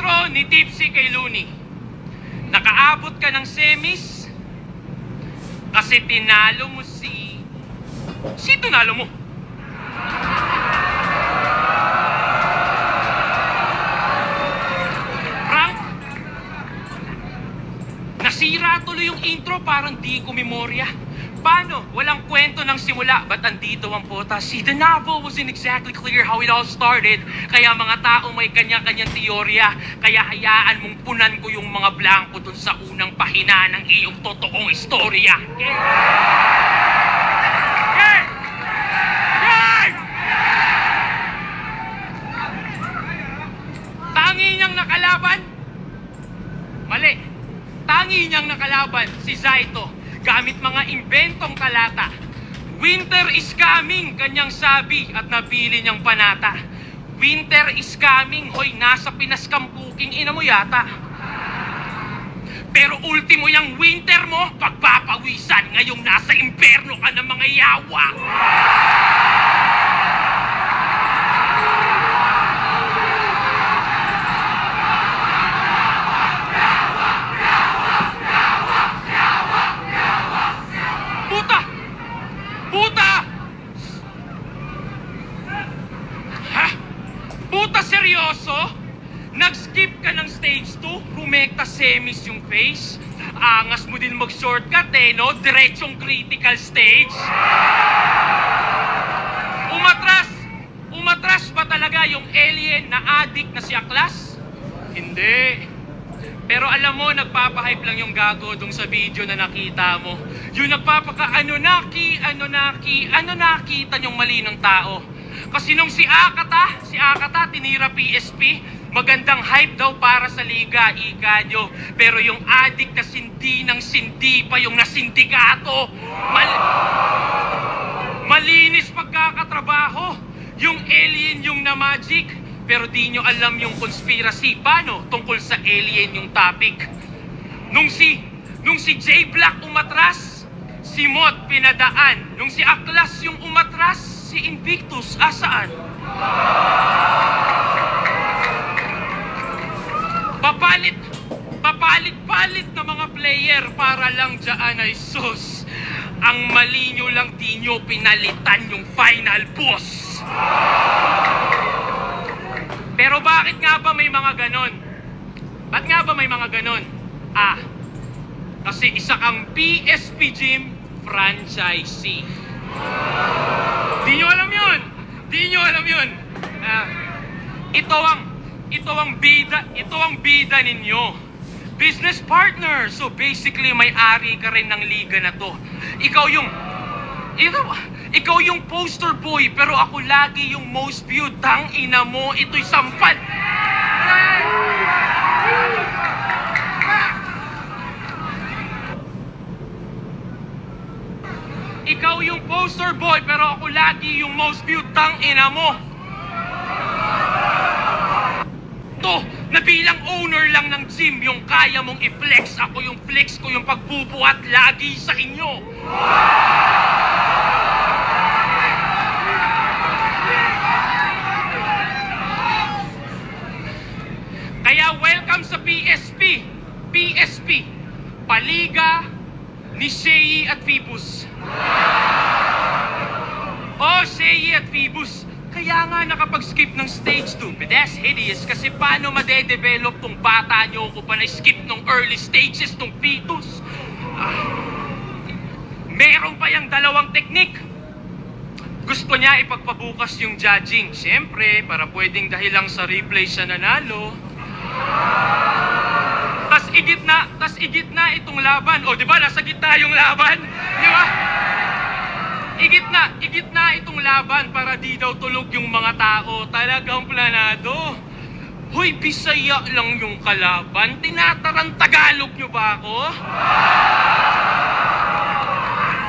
intro ni Tipsy kay Looney. Nakaabot ka ng semis kasi tinalo mo si tinalo mo? Frank? Nasira tuloy yung intro, parang di ko memorya. Paano? Walang kwento ng simula. Ba't andito ang pota? See, the novel wasn't exactly clear how it all started. Kaya mga tao may kanya-kanyang teorya. Kaya hayaan mong punan ko yung mga blanco dun sa unang pahina ng iyong totoong istorya. Okay? Okay! Okay! Tangi niyang nakalaban? Mali. Tangi niyang nakalaban si Zaito. Gamit mga inventong talata. Winter is coming, kanyang sabi at napili niyang panata. Winter is coming, hoy, nasa Pinas Kampuking ina mo yata. Pero ultimo yung winter mo, pagpapawisan, ngayong nasa imperno ka ng mga yawa. Seryoso? Nag-skip ka ng stage 2? Rumekta semis yung face? Angas mo din mag-shortcut no? Diretsong critical stage? Umatras ba talaga yung alien na addict na si Aklas? Hindi. Pero alam mo, nagpapahype lang yung gago dun sa video na nakita mo. Yung ano nakita yung mali ng tao. Kasi nung si Akata tinira PSP, magandang hype daw para sa liga, ika nyo. Pero yung addict na sindi ng sindi pa yung nasindikato. Malinis pagkakatrabaho. Yung alien yung na magic, pero di nyo alam yung conspiracy. Paano? Tungkol sa alien yung topic. Nung si J Black umatras, si Mot pinadaan. Nung si Aklas yung umatras, si Invictus, asaan? Papalit na mga player para lang dyan ay sus. Ang mali nyo lang di nyo pinalitan yung final boss. Pero bakit nga ba may mga ganon? Ba't nga ba may mga ganon? Kasi isa kang PSP Gym franchisee. Di nyo alam yun. Ito ang bida ninyo. Business partner. So basically, may-ari ka rin ng liga na to. Ikaw yung poster boy, pero ako lagi yung most viewed. Tang ina mo, ito'y sampal. Ikaw yung poster boy, pero ako lagi yung most viewed. Tang ina mo. To, na bilang owner lang ng gym, yung kaya mong i-flex. Ako yung flex ko, yung pagbubuhat lagi sa inyo. Kaya welcome sa PSP. PSP, Paliga ni Shei at Phoebus. Oh, Shei at Phoebus. Kaya nga nakapag-skip ng stage 2. But that's hideous kasi paano madedevelop tong bata nyo ko pa na-skip ng early stages ng fetus? Meron pa yung dalawang teknik. Gusto niya ipagpabukas yung judging. Siyempre, para pwedeng dahilang sa replay siya nanalo. Tas igit na itong laban. O, di ba? Nasa gitna yung laban. Di ba? Igit na itong laban para di daw tulog yung mga tao. Talagang planado. Hoy, Bisaya lang yung kalaban. Tinatarang Tagalog nyo ba ako?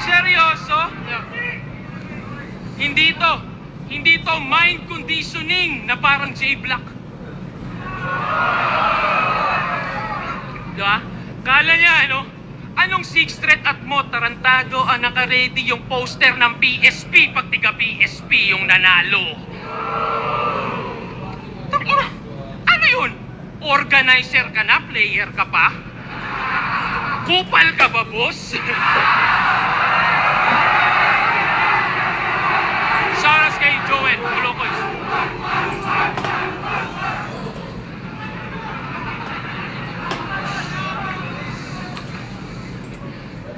Seryoso? Hindi to mind conditioning na parang J Black. Diba? Kala niya, anong Sixth Street at mo, tarantado ang naka-ready yung poster ng PSP pag tiga PSP yung nanalo. Ano yun? Organizer ka na, player ka pa? Kupal ka ba, boss? Shoutout kay Joel, Ulocos.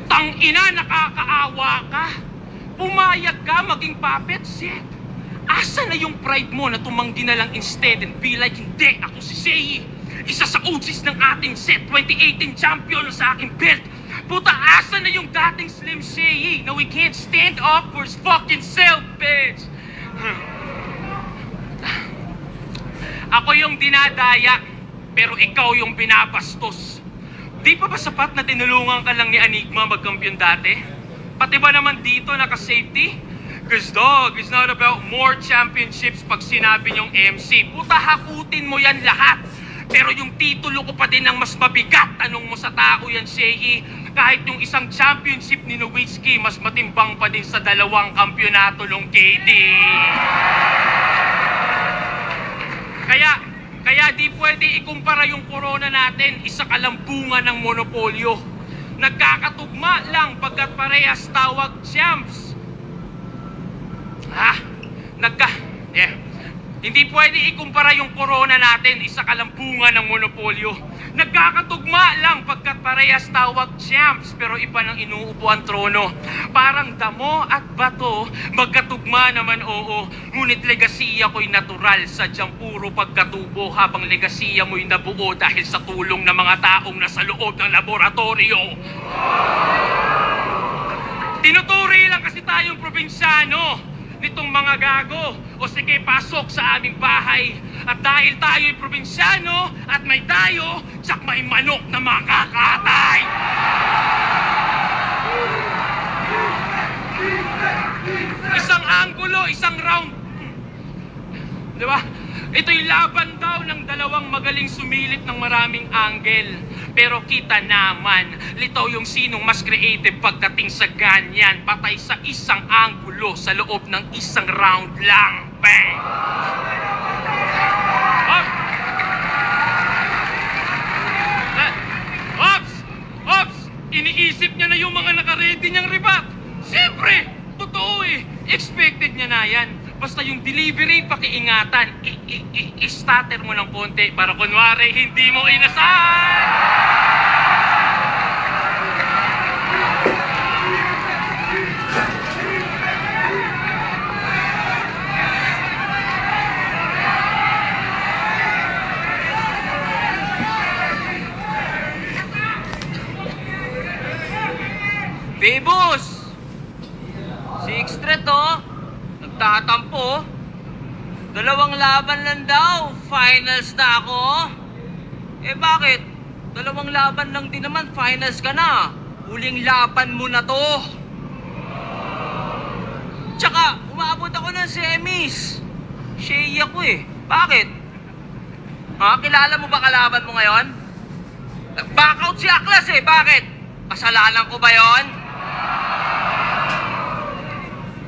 Tangina, nakakaawa ka. Pumayag ka maging puppet set. Asa na yung pride mo na tumanggi na lang instead and be like, hindi, ako si Seiyi. Isa sa OGs ng ating set, 2018 champion sa aking belt. Puta, asa na yung dating Slim Seiyi na we can't stand up for his fucking self, bitch. Ako yung dinadaya, pero ikaw yung binabastos. Di pa ba sapat na tinulungan ka lang ni Enigma magkampiyon dati? Pati ba naman dito naka-safety? Cause dog, it's not about more championships pag sinabi niyong MC. Puta, hakutin mo yan lahat. Pero yung titulo ko pa din ang mas mabigat. Tanong mo sa tao yan, Seiyi. Kahit yung isang championship ni Nowitzki, mas matimbang pa din sa 2 kampyonato ng KD. Kaya di pwede ikumpara yung corona natin, isa kalambungan ng monopolyo. Nagkakatugma lang pagkat parehas tawag champs. Hindi pwede ikumpara yung corona natin, isa kalambungan ng monopolyo. Nagkakatugma lang pagkat parehas tawag champs, pero iba ng inuupo ang trono. Parang damo at bato, magkatugma naman oo. Ngunit legasiya ko'y natural, sadyang puro pagkatubo, habang legasiya mo'y nabuo dahil sa tulong ng mga taong nasa loob ng laboratorio. Tinuturi lang kasi tayong probinsyano nitong mga gago. O sige, pasok sa aming bahay. At dahil tayo'y probinsyano at may dayo, tsak may manok na makakatay. Isang anggulo, isang round. Di ba? Ito'y laban daw ng 2 magaling sumilip ng maraming angle. Pero kita naman, litaw yung sinong mas creative pagdating sa ganyan. Patay sa isang anggulo sa loob ng isang round lang. Bang! Ops! Iniisip niya na yung mga nakaredy niyang ribat. Siyempre, totoo eh. Expected niya na yan. Basta yung delivery, pakiingatan. I-stutter mo ng konti para kunwari hindi mo inasahan. Bebos! Si X-Threat nagtatampo. 2 laban lang daw. Finals na ako. Eh bakit? 2 laban lang din naman. Finals ka na. Huling laban mo na to. Tsaka, umabot ako ng semis. Seiyi ako eh. Bakit? Kilala mo ba kalaban mo ngayon? Nag-backout si Aklas eh. Bakit? Kasalanan ko ba yon?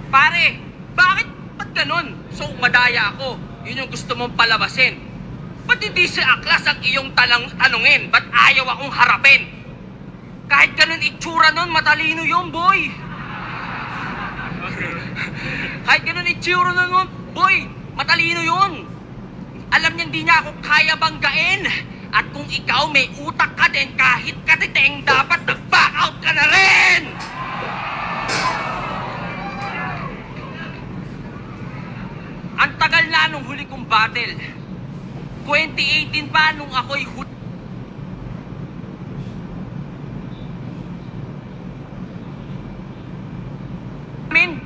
Pare, bakit? Ba't ganun? So, madaya ako. Yun yung gusto mong palabasin. Ba't hindi si Aklas ang iyong tanungin? Ba't ayaw akong harapin? Kahit ganun itsura nun, matalino yun, boy. Kahit ganun itsura nun, boy, matalino yun. Alam niya hindi niya ako kaya banggain. At kung ikaw may utak ka din, kahit katiteng, dapat nag-back out ka na rin! Ang tagal na nung huli kong battle. 2018 pa nung ako'y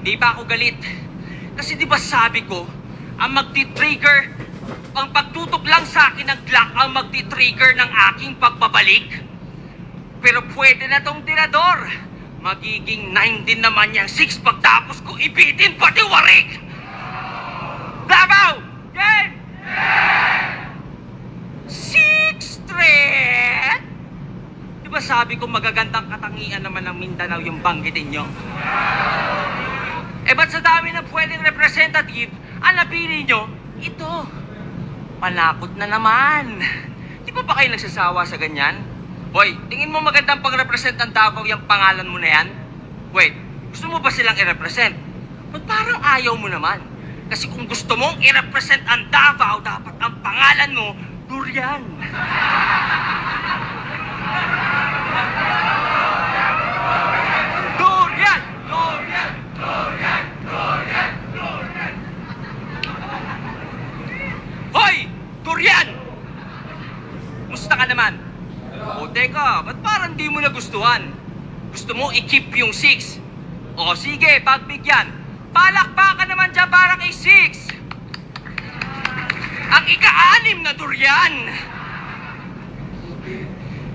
di pa ako galit. Kasi di ba sabi ko, ang magti-trigger, ang pagtutok lang sa akin ng Glock ang magti-trigger ng aking pagbabalik. Pero pwede na tong tirador. Magiging 9 din naman yung 6 pagtapos ko ibitin pati warik. Davao! Game! 6-3! Di ba sabi ko magagandang katangian naman ng Mindanao yung banggitin nyo? Eh ba't sa dami na pwedeng representative, ang napili nyo, ito, panakot na naman. Di Di pa ba kayo nagsasawa sa ganyan? Hoy, tingin mo magandang pag-represent ng Davao yung pangalan mo na yan? Wait, gusto mo ba silang i-represent? Ba't parang ayaw mo naman? Kasi kung gusto mong i-represent ang Davao, dapat ang pangalan mo, Durian. Durian! Durian! Durian! Durian! Durian! Hoy! Durian! Musta ka naman? O teka, ba't parang di mo nagustuhan? Gusto mo i-keep yung 6? O sige, pagbigyan. Palakpakan naman dyan para kay 6. Ang ika-6 na Durian.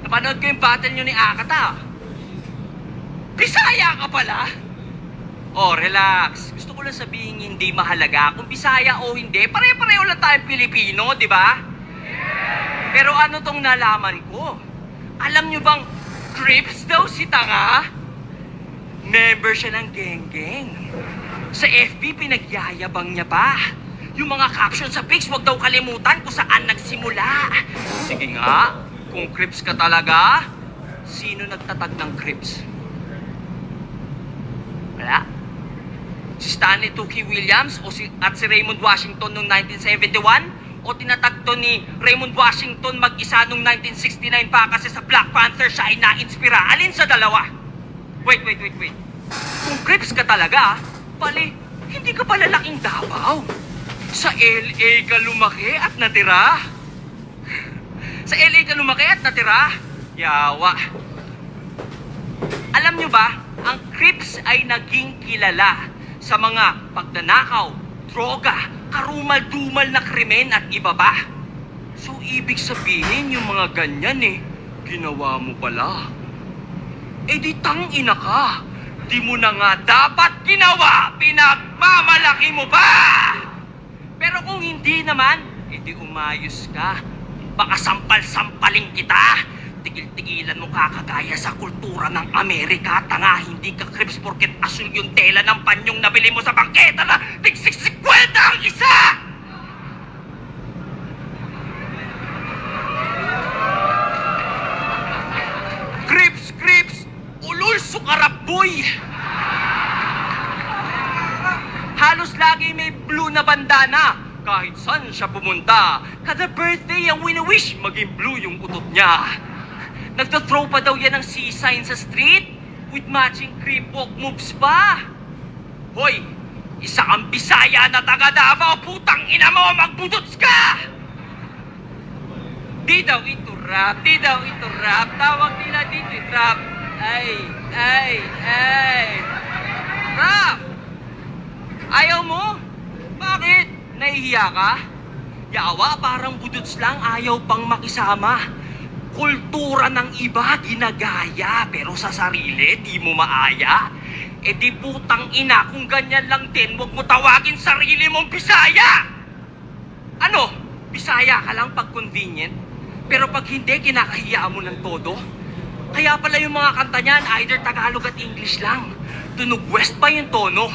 Napanood ko yung battle nyo ni Akata. Bisaya ka pala? Oh, relax. Gusto ko lang sabihin hindi mahalaga kung Bisaya o hindi. Pare-pareho lang tayong Pilipino, di ba? Pero ano tong nalaman ko? Alam nyo bang Crips daw si Tanga? Member siya ng geng-geng. Sa FB, pinagyayabang niya pa. Yung mga caption sa pics, wag daw kalimutan kung saan nagsimula. Sige nga, kung Crips ka talaga, sino nagtatag ng Crips? Wala? Si Stanley Tookie Williams at si Raymond Washington noong 1971? O tinatag to ni Raymond Washington mag-isa noong 1969 pa kasi sa Black Panther siya ay na-inspira? Alin sa dalawa? Wait. Kung Crips ka talaga, pali, hindi ka pala laking Davao. Sa LA ka lumaki at natira. Sa LA ka lumaki at natira. Yawa. Alam nyo ba, ang Crips ay naging kilala sa mga pagnanakaw, droga, karumal-dumal na krimen at iba pa. So, ibig sabihin yung mga ganyan ginawa mo pala. Di tangina ka. Di mo na nga dapat ginawa. Pinagmamalaki mo ba? Pero kung hindi naman, di umayos ka. Baka sampal-sampaling kita. Tigil-tigilan mo kakagaya sa kultura ng Amerika. Tanga, hindi ka Crips porket asul yung tela ng panyong nabili mo sa bangketa na tig-60 ang isa! Crips! Ulul sukaraboy! Halos lagi may blue na bandana. Kahit saan siya pumunta. Kada birthday ang wini-wish, maging blue yung utot niya. Nagtathrow pa daw yan ng C-sign sa street with matching creep walk moves pa. Hoy, isa kang Bisaya na taga Davao, putang ina mo, magbudots ka! Di daw ito rap. Tawag nila dito rap. Ay. Rap! Ayaw mo? Bakit? Nahihiya ka? Yawa, parang budots lang, ayaw pang makisama. Kultura ng iba, ginagaya, pero sa sarili, di mo maaya. Di putang ina, kung ganyan lang din, huwag mo tawagin sarili mong Bisaya! Ano? Bisaya ka lang pag convenient? Pero pag hindi, kinakahiya mo ng todo? Kaya pala yung mga kanta niyan, either Tagalog at English lang. Tunog West pa yung tono.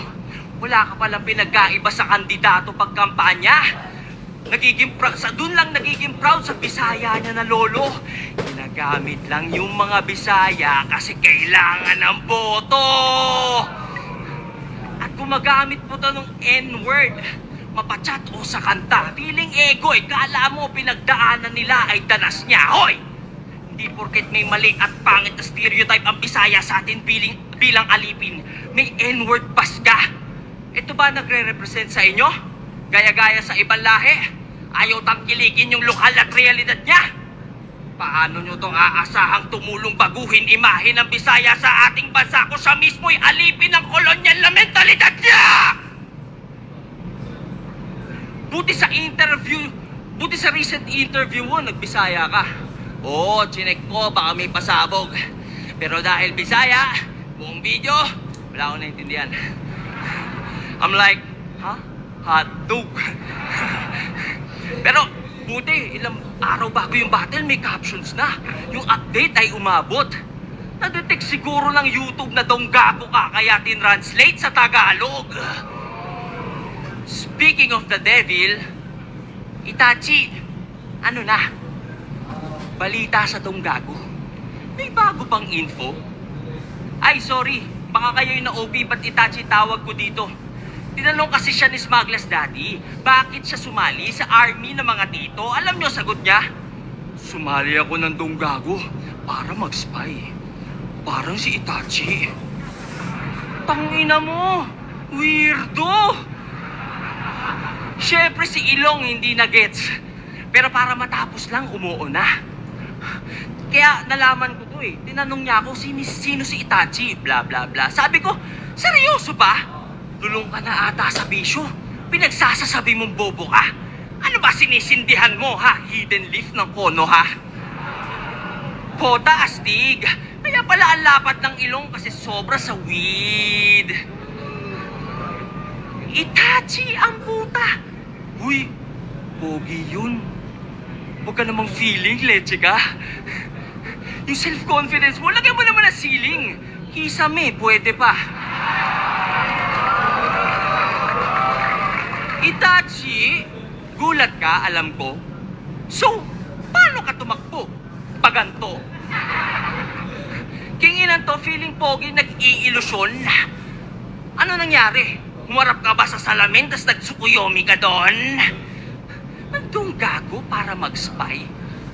Wala ka palang pinagkaiba sa kandidato pagkampanya. Doon lang nagiging proud sa Bisaya niya na lolo. Ginagamit lang yung mga Bisaya kasi kailangan ng boto. At gumagamit mo to ng N-word, mapachat o sa kanta. Feeling ego, kala mo pinagdaanan nila ay danas niya. Hoy! Hindi porket may mali at pangit na stereotype ang Bisaya sa atin bilang alipin, may N-word pass ka. Ito ba nagre-represent sa inyo? Gaya-gaya sa ibang lahi? Ayaw tangkilikin yung lokal at realidad niya? Paano nyo itong aasahang tumulong baguhin imahe ng Bisaya sa ating bansa kung siya mismo'y alipin ng kolonyal na mentalidad niya? Buti sa recent interview mo, nagbisaya ka. Oo, chinek ko, baka may pasabog. Pero dahil Bisaya, buong video, wala akong naintindihan. I'm like, hotdog. Pero, buti, ilang araw bago yung battle, may captions na. Yung update ay umabot. Na-detect siguro ng YouTube na donggago ka, kaya tinranslate sa Tagalog. Speaking of the devil, Itachi, ano na? balita sa tong gago. May bago pang info. Ay, sorry. Baka kayo yung na-OP, ba't Itachi tawag ko dito? Tinanong kasi siya ni Smuggler's Daddy, bakit siya sumali sa army ng mga tito? Alam nyo, sagot niya, sumali ako ng tong gago para mag-spy. Parang si Itachi. Tangina mo! Weirdo! Siyempre si Ilong hindi na gets. Pero para matapos lang, umuo na. Kaya nalaman ko to eh. Tinanong niya ako, sino si Itachi? Bla bla bla. Sabi ko, seryoso ba? Lulong ka na ata sa bisyo. Pinagsasasabi mong bobo ka. Ano ba sinisindihan mo ha? Hidden leaf ng kono ha? Kota astig. Kaya pala ang lapat ng ilong kasi sobra sa weed. Itachi ang puta. Uy, pogi yun. Huwag ka namang feeling, leche ka. Yung self-confidence mo, lagyan mo naman na ceiling. Kisame, pwede pa. Itachi, gulat ka, alam ko. So, paano ka tumakbo? Paganto. Kinginan to, feeling pogi, nag-iilusyon. Ano nangyari? Humarap ka ba sa salamin, tas nagsukuyomi ka doon? Nandung gago para mag-spy?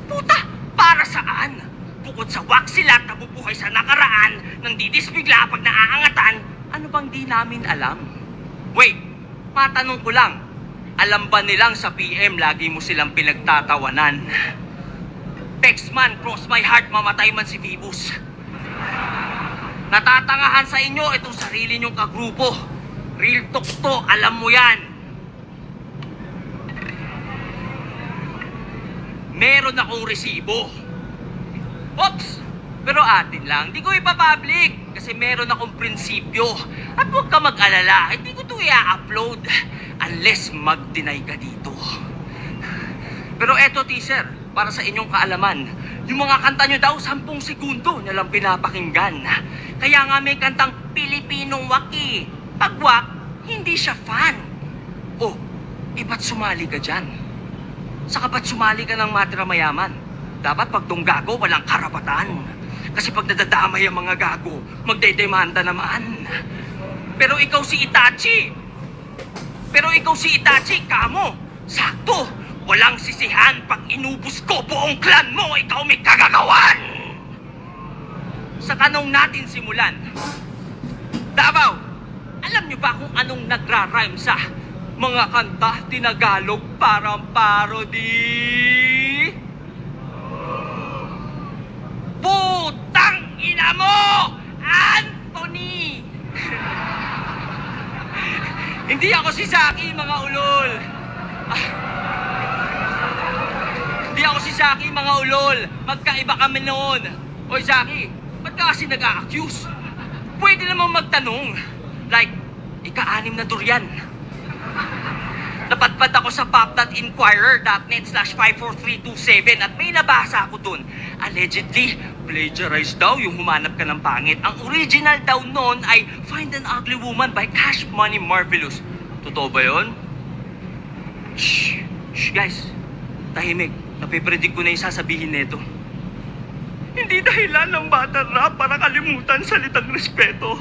Puta, para saan? Bukod sa waksilat na bubuhay sa nakaraan, nang didisbigla pag naaangatan, ano bang di namin alam? Wait, matanong ko lang, alam ba nilang sa PM lagi mo silang pinagtatawanan? Text man, cross my heart, mamatay man si Phoebus. Natatangahan sa inyo itong sarili nyong kagrupo. Real talk to, alam mo yan. Meron akong resibo. Oops! Pero atin lang, di ko ipapublic kasi meron akong prinsipyo. At huwag ka mag-alala, hindi ko ito i-upload unless mag-deny ka dito. Pero eto teaser, para sa inyong kaalaman, yung mga kanta nyo daw 10 segundo na lang pinapakinggan. Kaya nga may kantang Pilipinong Waki. Pag wak, hindi siya fan. Oh, ba't sumali ka dyan? Saka ba't sumali ka ng matira mayaman? Dapat pag tong gago, walang karapatan. Kasi pag nadadamay ang mga gago, magdedemanda naman. Pero ikaw si Itachi. Kamo. Sakto. Walang sisihan pag inubos ko buong clan mo, ikaw may kagagawan. Sa tanong natin simulan. Davao, alam niyo ba kung anong nagra-rhyme sa mga kanta tinagalog parang parody? Putang ina mo, Anthony! Hindi ako si Saki, mga ulol. Hindi ako si Saki, mga ulol. Magkaiba kami noon. Oy, Saki, ba't ka kasi nag-a-accuse? Pwede namang magtanong. Like, ika-6 na durian. Napadpad ako sa pop.inquirer.net/54327 at may nabasa ako dun. Allegedly, plagiarized daw yung humanap ka ng pangit. Ang original daw nun ay Find an Ugly Woman by Cash Money Marvelous. Totoo ba yun? Shh, guys. Tahimik. Napipredict ko na yung sasabihin nito. Hindi dahilan ng battle rap para kalimutan salitang respeto.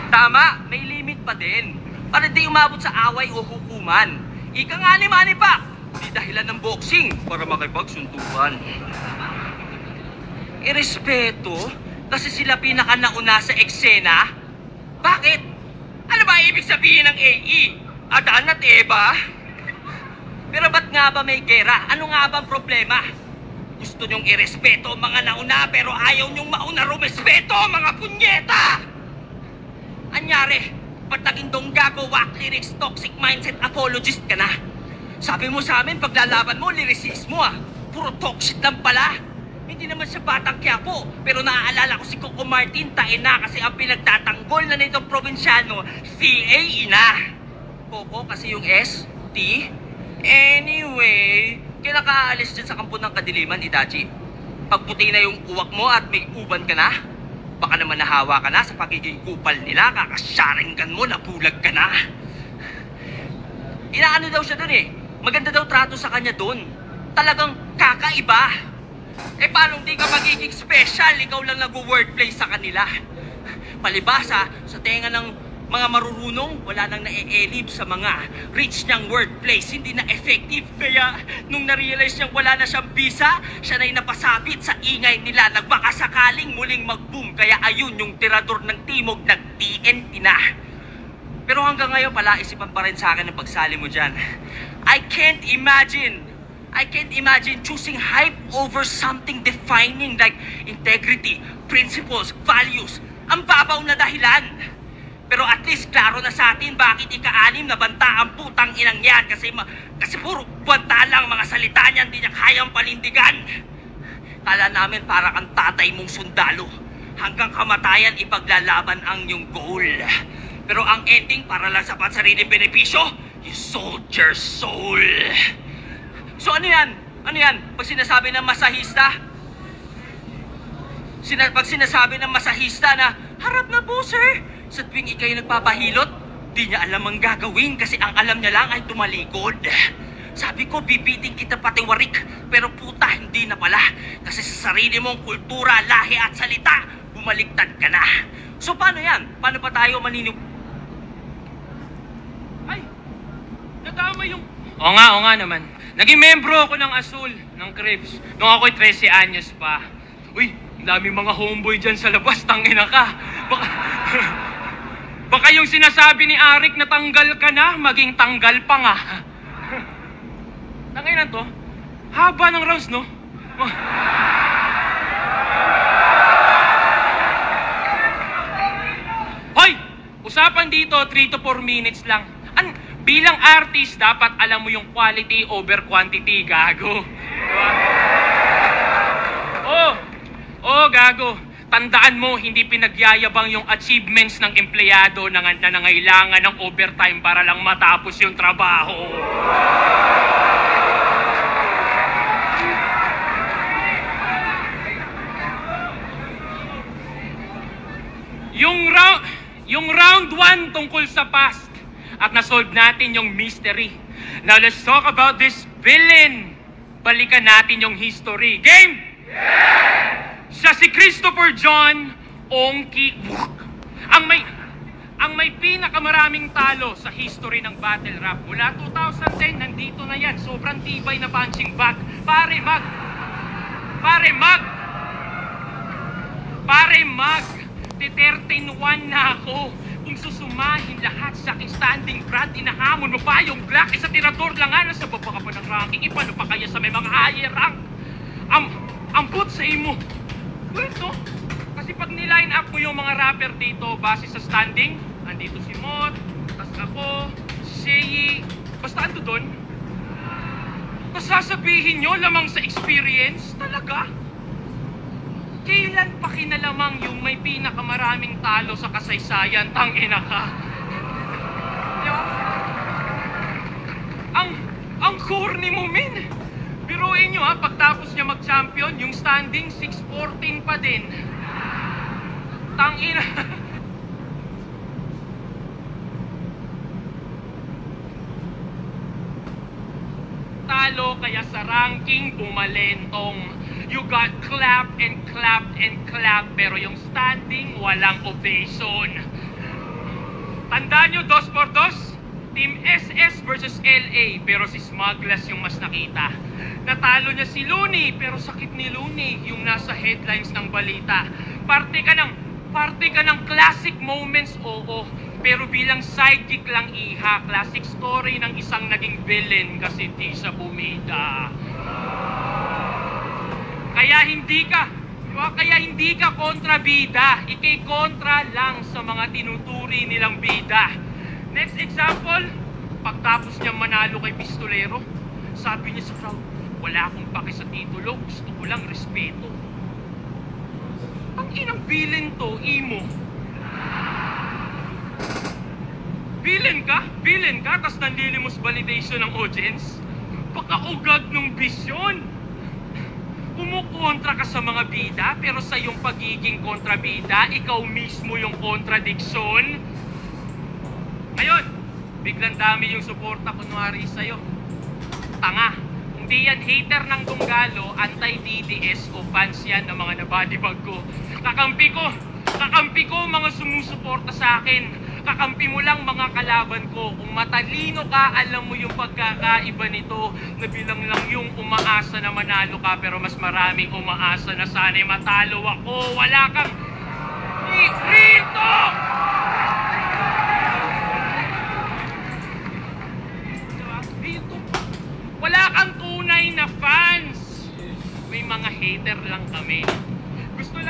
Tama, may limit pa din. Para di umabot sa away o hukuman. Ika nga ni Manny pa. Hindi dahilan ng boxing para makipagsuntukan. Irespeto kasi sila pinakanauna sa eksena. Bakit? Ano ba ibig sabihin ng AE? Adan at Eva? Pero ba't nga ba may gera? Ano nga bang problema? Gusto nyong irespeto mga nauna pero ayaw nyong mauna rumespeto mga punyeta! Anyari, ba't naging donggago, whack lyrics, toxic mindset, apologist ka na? Sabi mo sa amin, paglalaban mo, lyricist mo ah. Puro toxic lang pala. Hindi naman siya batang Quiapo, pero naaalala ko si Coco Martin, taina kasi ang pinagtatanggol na nitong probinsyano, CA ina. Coco kasi yung S, T. Anyway, kailan ka aalis dyan sa kampo ng kadiliman, Itachi? Pagputi na yung uwak mo at may uban ka na? Baka naman nahawa ka na sa pagiging kupal nila, kakasyaringgan mo, nabulag ka na. Inaano daw siya dun eh. Maganda daw trato sa kanya dun. talagang kakaiba. Eh paano hindi ka magiging special? Ikaw lang nag-wordplay sa kanila. Palibasa, sa tenga ng mga marurunong, wala nang na-e-elib sa mga rich niyang wordplays, hindi na effective. Kaya, nung na-realize niyang wala na siyang bisa, siya na'y napasabit sa ingay nila, nagbakasakaling muling mag-boom. Kaya ayun, yung tirador ng timog, nag-TNT na. Pero hanggang ngayon, palaisipan pa rin sa akin ang pagsali mo dyan. I can't imagine choosing hype over something defining like integrity, principles, values. Ang babaw na dahilan. Pero at least klaro na sa atin bakit ika-anim na banta ang putang inang yan. Kasi puro banta lang mga salita niyan, hindi niya kayang panindigan. Kala namin para kang tatay mong sundalo. Hanggang kamatayan ipaglalaban ang iyong goal. Pero ang ending para lang sa pansariling benepisyo, you sold your soul. So ano yan? Ano yan? Pag sinasabi ng masahista, pag sinasabi ng masahista na, harap na po sir, sa tuwing ikay nagpapahilot, di niya alam ang gagawin kasi ang alam niya lang ay tumalikod. Sabi ko, bibiting kita pati warik, pero puta, hindi na pala. Kasi sa sarili mong kultura, lahi at salita, bumaliktad ka na. So paano yan? Paano pa tayo Ay, nadama yung... Oo nga naman. Naging membro ako ng Azul, ng Cribs, nung ako'y 13 anyos pa. Uy, daming mga homeboy dyan sa labas, tangina ka. Baka yung sinasabi ni Arik na tanggal ka na, maging tanggal pa nga. Tangina to, haba ng rounds, no? Hoy! Usapan dito, 3 to 4 minutes lang. Bilang artist, dapat alam mo yung quality over quantity, gago. Diba? Oh, gago. Tandaan mo, hindi pinagyayabang yung achievements ng empleyado na nangailangan ng overtime para lang matapos yung trabaho. Yung round 1 tungkol sa past at nasolve natin yung mystery. Now let's talk about this villain. Balikan natin yung history. Game! Yeah! Siya si Christopher John Ongki. Ang may pinakamaraming talo sa history ng battle rap. Mula 2010, nandito na yan. Sobrang tibay na punching bag. Pare mag. 13-1 na ako. Kung susumahin lahat sa aking standing brand, inahamon mo pa yung black. Isa tirador lang nga, nasa baba ka pa ng ranking. Ipano pa kaya sa may mga higher rank? Ambot sa imo. Ito, kasi pag niline up mo yung mga rapper dito base sa standing, andito si Mot, tas ako, si Sheyi, basta ando doon. Tapos sasabihin nyo lamang sa experience, talaga? Kailan pa kinalamang yung may pinakamaraming talo sa kasaysayan, tangina ka? Diba? Ang corny mo, min. Biruin nyo ha, pagtapos niya mag-champion, yung standing 6-14 pa din. Tangina. Talo kaya sa ranking bumalentong. You got clapped and clapped and clapped, pero yung standing walang ovation. Tandaan nyo, 2-2? Team SS versus LA, pero si Smugglas yung mas nakita. Natalo niya si Looney, pero sakit ni Looney yung nasa headlines ng balita. Parte ka ng classic moments, oo. Pero bilang sidekick lang iha, classic story ng isang naging villain kasi di sa bumida. Kaya hindi ka kontrabida, ikay kontra lang sa mga tinuturi nilang bida. Next example, pagtapos niya manalo kay Pistolero, sabi niya sa crowd, wala akong pake sa titulo, gusto ko lang respeto. Ang inang villain to, imo. Villain ka, tas nanlilimos validation ng audience. Pagkaugag ng bisyon. Kumukontra ka sa mga bida, pero sa iyong pagiging kontrabida, ikaw mismo yung kontradiksyon. Ngayon, biglang dami yung suporta kunwari sa'yo. Tanga. Kung Hindi yan hater ng Donggalo, anti-DDS o fans yan ng mga nabadibag ko. Kakampi ko mga sumusuporta sa akin. Kakampi mo lang mga kalaban ko. Kung matalino ka, alam mo yung pagkakaiba nito na bilang lang yung umaasa na manalo ka pero mas maraming umaasa na sana'y matalo ako. Wala kang rito! Dito. Wala kang tunay na fans. May mga hater lang kami. Gusto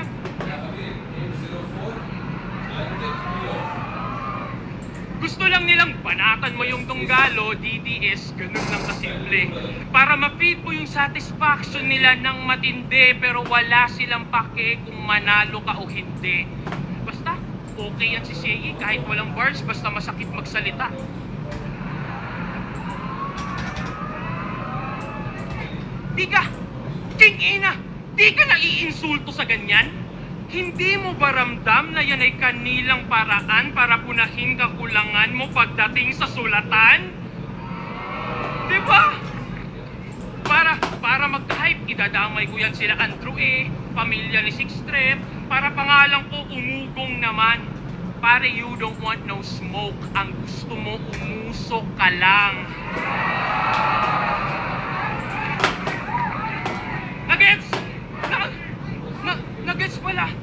lang nilang banatan mo yung Donggalo, DDS, ganun lang kasimple. Para ma-feed mo yung satisfaction nila ng matindi pero wala silang pake kung manalo ka o hindi. Basta, okay yan si Segi kahit walang bars, basta masakit magsalita. King Ina, di ka naiinsulto sa ganyan? Hindi mo ba ramdam na yan ay kanilang paraan para punahin kakulangan mo pagdating sa sulatan? Diba? Para mag-hype, idadamay ko yan sila Andrew A, pamilya ni Six Trep, para pangalan ko umugong naman. Pare, you don't want no smoke. Ang gusto mo, umusok ka lang.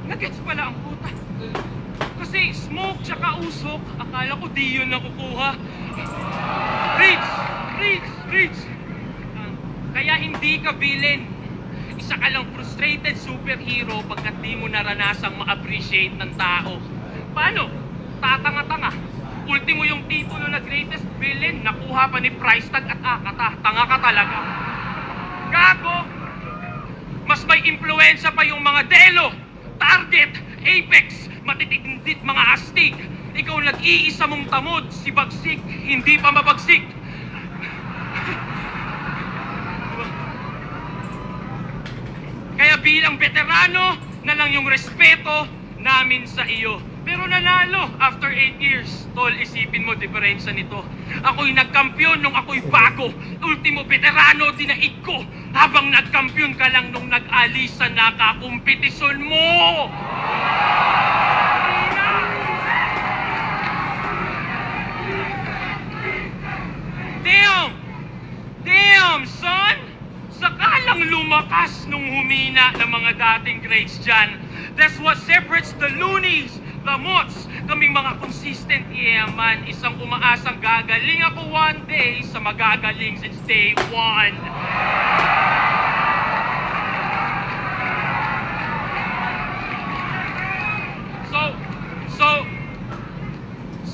Nagets pala ang puta. Kasi smoke tsaka usok, akala ko di yun nakukuha. Reach! Kaya hindi ka villain. Isa ka lang frustrated superhero pagkat di mo naranasang ma-appreciate ng tao. Paano? Tatanga-tanga. Ultimo yung titulo na greatest villain, nakuha pa ni Price Tag at Akata. Tanga ka talaga. Gago! Mas may impluensya pa yung mga Delo, Target, Apex, matitindit mga astig. Ikaw nag-iisa mong tamod, si Bagsik, hindi pa mabagsik. Kaya bilang veterano na lang yung respeto namin sa iyo. Pero nanalo after 8 years. Tol, isipin mo diferensya nito. Ako'y nagkampiyon nung ako'y bago. Ultimo veterano, dinaig ko. Habang nagkampiyon ka lang nung nag-alis sa nakakumpetisyon mo. Damn, son! Sakalang lumakas nung humina ng mga dating greats dyan. That's what separates the loonies, the mots, kaming mga consistent yaman. Isang umaasang gagaling ako one day sa magagaling since day one.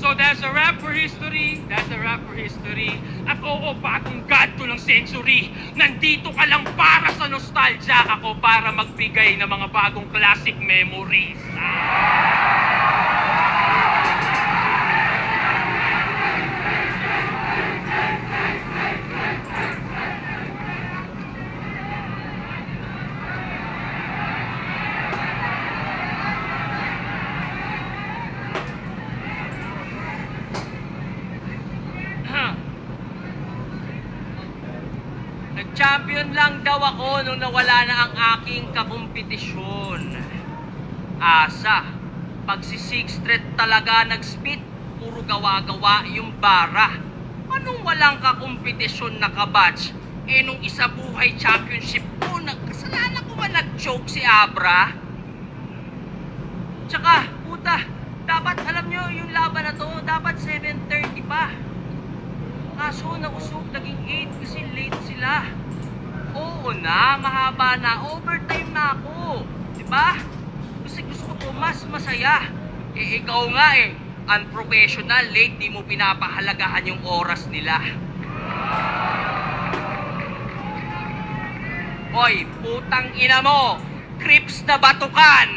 So that's a wrap for history. At oo, bagong ganto ng century. Nandito ka lang para sa nostalgia. Ako para magbigay ng mga bagong classic memories. Champion lang daw ako nung nawala na ang aking kakompetisyon. Asa, pag si Six Street talaga nag-spit, puro gawa-gawa yung bara. Anong walang kakompetisyon na kabatch? Eh nung isa buhay championship ko, kasalanan ko ba nag-choke si Abra? Tsaka, puta, dapat alam nyo yung laban na to, dapat 7:30 pa. Kaso nausok, naging 8 kasi late sila. Oo na, mahaba na. Overtime na ako. Diba? Kasi gusto ko mas masaya. Eh, ikaw nga unprofessional, late, di mo pinapahalagahan yung oras nila. Hoy, putang ina mo! Crips na batukan!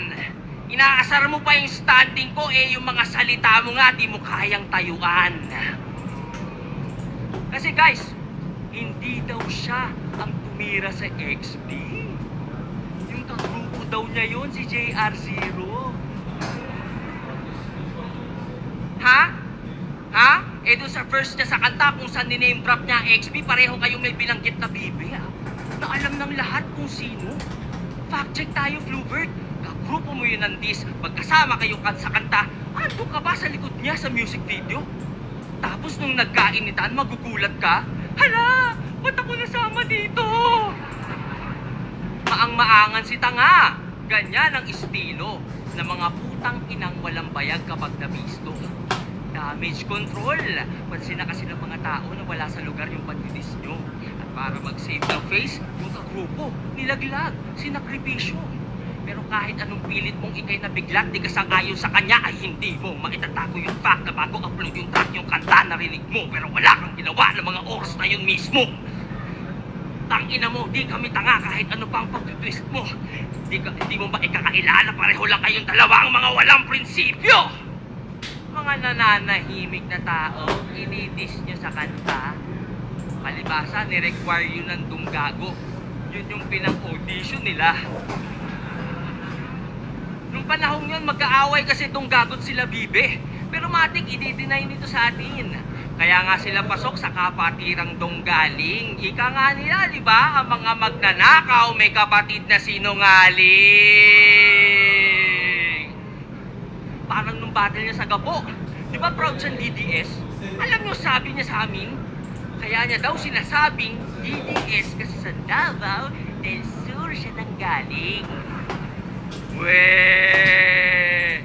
Inaasar mo pa yung standing ko, yung mga salita mo nga, di mo kayang tayuan. Kasi guys, hindi daw siya ang tumira sa XP. Yung kagrupo daw niya yun, si JR0. Ha? Eh doon sa verse niya sa kanta kung saan ni-name drop niya XP, pareho kayong may binanggit na bibe na alam ng lahat kung sino. Fact check tayo, Bluebird. Grupo mo yun ng dis, magkasama kayo sa kanta, ando ka ba sa likod niya sa music video? Tapos nung nagkainitan, magugulat ka, hala, ba't ako nasama dito? Maang-maangan si tanga. Ganyan ang estilo ng mga putang inang walang bayag kapag nabisto. Damage control. Pansin na kasi ng mga tao na wala sa lugar yung pagdidis nyo. At para mag-save ng face, yung kagrupo, nilaglag, sinakripisyo. Pero kahit anong pilit mong ikay na biglat, di ka sang-ayon sa kanya, ay hindi mo maitatago yung fact na bago upload yung track yung kanta narinig mo, pero wala kang ginawa ng mga oras na yun mismo. Tangina mo, di kami tanga kahit ano pang pag-twist mo. Di mo ba ikakailala, pareho lang kayong dalawang mga walang prinsipyo. Mga nananahimik na tao, inidis nyo sa kanta. Palibasa, ni-require yun ng dunggago. Yun yung pinang-audition nila. Nung panahon yun, mag-aaway kasi dunggagot sila bibe. Pero matik, i-deny nito sa atin. Kaya nga sila pasok sa kapatirang donggaling. Ika nga nila, di ba? Ang mga magnanakaw may kapatid na sinungaling. Parang nung battle niya sa Gabo. Di ba proud siyang DDS? Alam niyo, sabi niya sa amin, kaya niya daw sinasabing DDS kasi sa Davao del Sur siya nanggaling. Weh!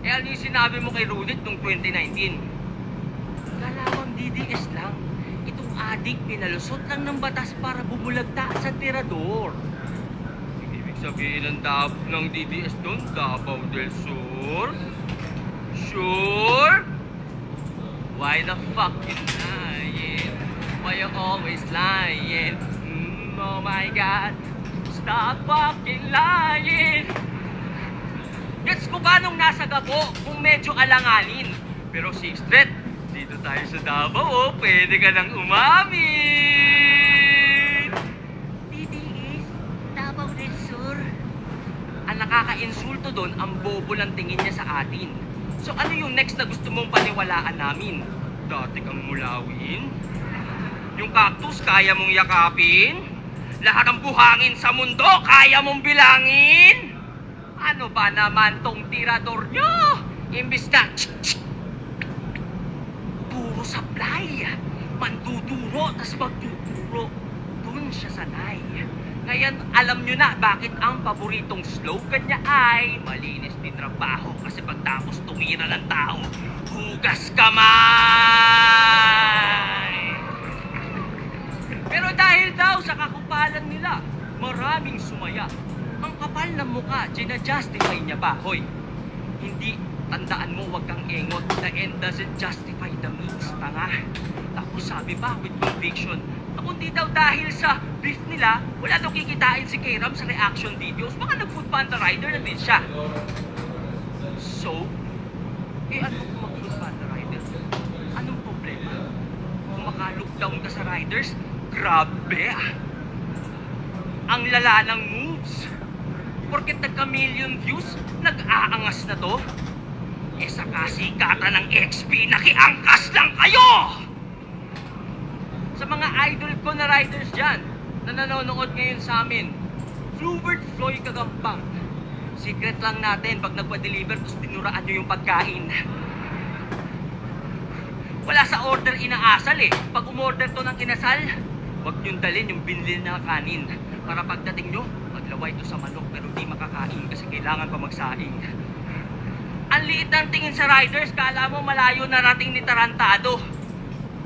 Eh ano yung sinabi mo kay Rudit noong 2019? Kalawang DDS lang. Itong adik pinalusot lang ng batas para bumulagta sa tirador. Ibig sabihin ng DDS doon, Davao del Sur? Sure? Why the fuck you lying? Why you always lying? Oh my God, stop fucking lying! Gets ko ba nung nasa Gabo kung medyo alanganin? Pero 6th Street, dito tayo sa Davao, pwede ka nang umamin! DDS, Davao del Sur. Ang nakaka-insulto doon, ang bobo ng tingin niya sa atin. So ano yung next na gusto mong paniwalaan namin? Dati kang mulawin? Yung cactus, kaya mong yakapin? Lahat ng buhangin sa mundo, kaya mong bilangin? Ano ba naman tong tirador nyo? Imbis na puro supply, manduduro, tas magtuturo. Doon siya sanay. Ngayon, alam nyo na bakit ang paboritong slogan niya ay malinis din trabaho kasi pagtapos tumira ng tao, hugas kamay! Pero dahil daw sa kakupalan nila, maraming sumaya. Ang kapal ng mukha, gina-justify niya ba? Hoy, hindi, tandaan mo, wag kang engot. The end doesn't justify the means, tanga. Tapos sabi pa, with conviction, na kundi daw dahil sa beef nila, wala daw kikitain si K-Ram sa reaction videos, baka nag-food panda rider na din siya. So, ano kung mag-food panda rider? Anong problema? Kung maka-lookdown ka sa riders, grabe ang lala ng moves. Porket nagka-million views, nag-aangas na to. Eh sa kasikatan ng XP, nakiangkas lang kayo! Sa mga idol ko na riders dyan, na nanonood ngayon sa amin, Bluebird Floyd Kagampang. Secret lang natin pag nagpa-deliver, tapos tinuraan nyo yung pagkain. Wala sa order inaasal eh. Pag umorder to ng kinasal, wag nyong dalhin yung binili na kanin. Para pagdating nyo, maglaway to sa manok pero di makakain kasi kailangan pa magsaing. Ang liit ng tingin sa riders, kala mo malayo na rating ni Tarantado.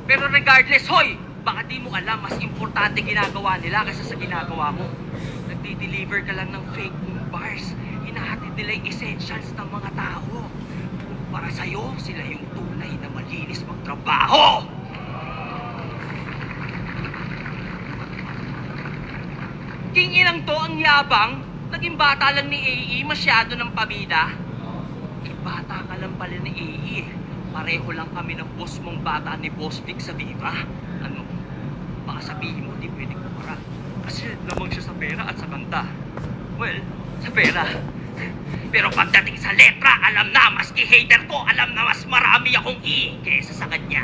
Pero regardless, hoy, baka di mo alam, mas importante ginagawa nila kaysa sa ginagawa mo. Nagdi-deliver ka lang ng fake bars. Hinahatid nila yung essentials ng mga tao. Para sa'yo, sila yung tunay na malinis magtrabaho. King inang to ang yabang, naging bata lang ni AE, masyado ng pabida. Eh, bata ka lang pala ni AE. Pareho lang kami ng boss mong bata ni Boss Vic sa Viva. Ano? Baka sabihin mo, di pwede kumara. Kasi lamang siya sa pera at sa kanta. Well, sa pera. Pero pagdating sa letra, alam na, maski hater ko, alam na mas marami akong E kesa sa kanya.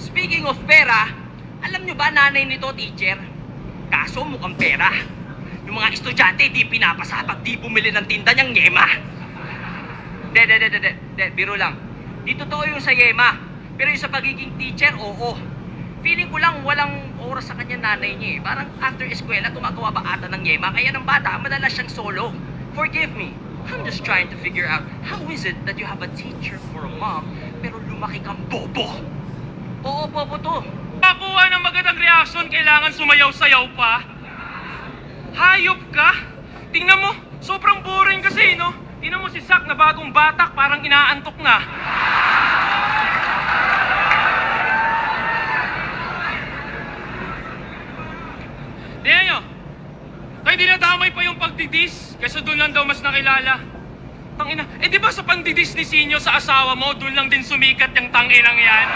Speaking of pera, alam nyo ba nanay nito, teacher? Kaso mukhang pera. Yung mga estudyante di pinapasa pag di bumili ng tinda niyang yema. Biro lang. Di totoo yung sa yema. Pero yung sa pagiging teacher, oo. Feeling ko lang walang oras sa kanya nanay niya eh. Parang after eskwela, gumagawa ba ata ng yema? Kaya ng bata, madalas siyang solo. Forgive me. I'm just trying to figure out how is it that you have a teacher for a mom pero lumaki kang bobo? Oo, bobo to. Pakuha ng magandang reaksyon, kailangan sumayaw-sayaw pa. Hayop ka? Tingnan mo, sobrang boring kasi, no? Tingnan mo si Zack na bagong batak, parang inaantok na. Tingnan nyo, tayo dinadamay pa yung pagdidis, kaysa doon lang daw mas nakilala. Tangina, di ba sa pagdidis ni Sinyo sa asawa mo, doon lang din sumikat yung tanginang yan?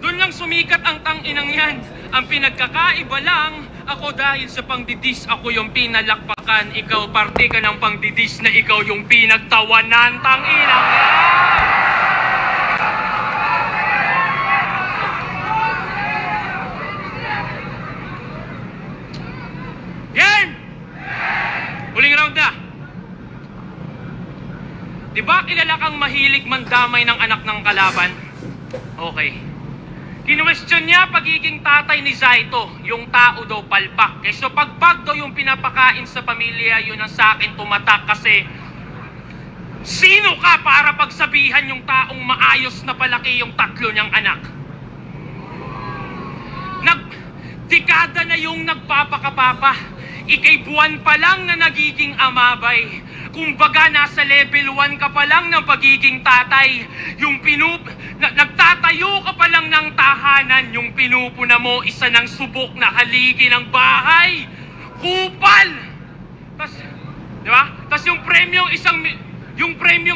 Doon lang sumikat ang tanginang yan. Ang pinagkakaiba lang, ako dahil sa pangdidis, ako yung pinalakpakan. Ikaw parte ka ng pangdidis na ikaw yung pinagtawanan, tanginang yan! Huling round na. Diba kilala kang mahilig mandamay ng anak ng kalaban? Okay. Kinwestiyon niya pagiging tatay ni Zaito, yung tao daw palpak. So pagpag daw yung pinapakain sa pamilya, yun ang sa akin tumatak kasi sino ka para pagsabihan yung taong maayos na palaki yung tatlo niyang anak? Dekada na yung nagpapakapapa. Ikay buwan pa lang na nagiging amabay. Kumbaga nasa level 1 ka pa lang ng pagiging tatay. Yung nagtatayo ka pa lang ng tahanan. Yung pinupuna mo isa ng subok na haligi ng bahay. Kupal! Di ba? Tas yung premyong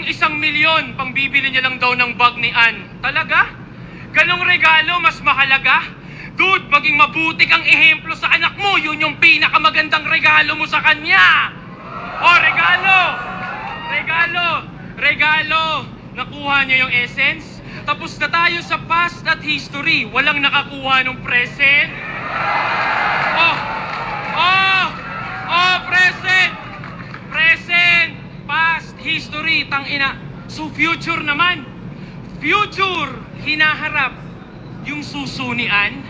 isang milyon, pangbibili niya lang daw ng bag ni Ann. Talaga? Ganong regalo mas mahalaga? Dude, maging mabuti kang ehemplo sa anak mo. Yun yung pinakamagandang regalo mo sa kanya. Oh, regalo. Nakuha niya yung essence. Tapos na tayo sa past at history. Walang nakakuha ng present. Present. Past, history, tangina. So future naman. Future, hinaharap. Yung susunian.